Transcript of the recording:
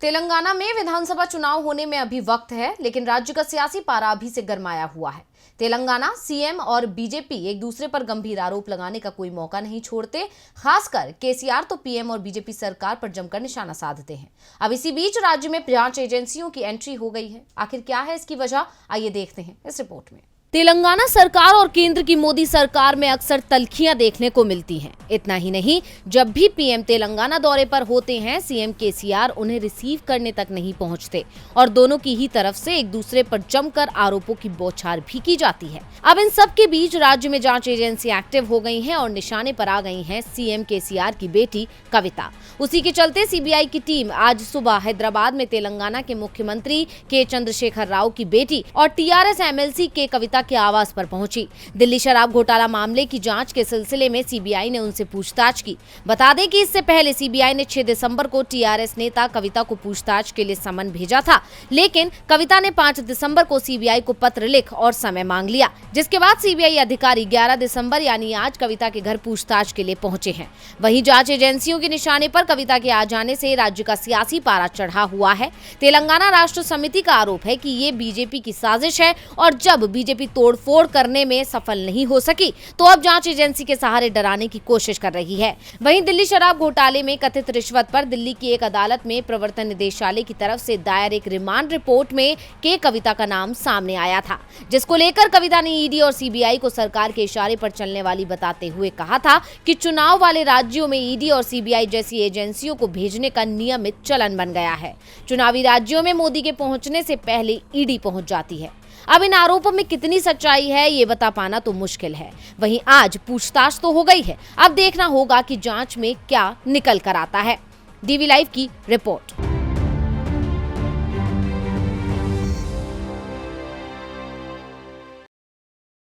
तेलंगाना में विधानसभा चुनाव होने में अभी वक्त है, लेकिन राज्य का सियासी पारा अभी से गरमाया हुआ है। तेलंगाना सीएम और बीजेपी एक दूसरे पर गंभीर आरोप लगाने का कोई मौका नहीं छोड़ते। खासकर केसीआर तो पीएम और बीजेपी सरकार पर जमकर निशाना साधते हैं। अब इसी बीच राज्य में जांच एजेंसियों की एंट्री हो गई है। आखिर क्या है इसकी वजह, आइए देखते हैं इस रिपोर्ट में। तेलंगाना सरकार और केंद्र की मोदी सरकार में अक्सर तल्खियां देखने को मिलती हैं। इतना ही नहीं, जब भी पीएम तेलंगाना दौरे पर होते हैं, सीएम केसीआर उन्हें रिसीव करने तक नहीं पहुंचते और दोनों की ही तरफ से एक दूसरे पर जमकर आरोपों की बौछार भी की जाती है। अब इन सब के बीच राज्य में जांच एजेंसी एक्टिव हो गई हैं और निशाने पर आ गई हैं सीएम केसीआर की बेटी कविता। उसी के चलते सीबीआई की टीम आज सुबह हैदराबाद में तेलंगाना के मुख्यमंत्री के चंद्रशेखर राव की बेटी और टीआरएस एमएलसी के कविता के आवास पर पहुंची। दिल्ली शराब घोटाला मामले की जांच के सिलसिले में सीबीआई ने उनसे पूछताछ की। बता दें कि इससे पहले सीबीआई ने 6 दिसंबर को टीआरएस नेता कविता को पूछताछ के लिए समन भेजा था, लेकिन कविता ने 5 दिसंबर को सीबीआई को पत्र लिख और समय मांग लिया, जिसके बाद सीबीआई अधिकारी 11 दिसंबर यानी आज कविता के घर पूछताछ के लिए पहुंचे हैं। वहीं जांच एजेंसियों के निशाने पर कविता के आ जाने से राज्य का सियासी पारा चढ़ा हुआ है। तेलंगाना राष्ट्र समिति का आरोप है कि ये बीजेपी की साजिश है और जब बीजेपी तोड़फोड़ करने में सफल नहीं हो सकी तो अब जांच एजेंसी के सहारे डराने की कोशिश कर रही है। वहीं दिल्ली शराब घोटाले में कथित रिश्वत पर दिल्ली की एक अदालत में प्रवर्तन निदेशालय की तरफ से दायर एक रिमांड रिपोर्ट में के कविता का नाम सामने आया था, जिसको लेकर कविता ने ईडी और सीबीआई को सरकार के इशारे पर चलने वाली बताते हुए कहा था कि चुनाव वाले राज्यों में ईडी और सीबीआई जैसी एजेंसियों को भेजने का नियमित चलन बन गया है। चुनावी राज्यों में मोदी के पहुंचने से पहले ईडी पहुंच जाती है। अब इन आरोपों में कितनी सच्चाई है ये बता पाना तो मुश्किल है। वहीं आज पूछताछ तो हो गई है, अब देखना होगा कि जांच में क्या निकल कर आता है। डीवी लाइव की रिपोर्ट।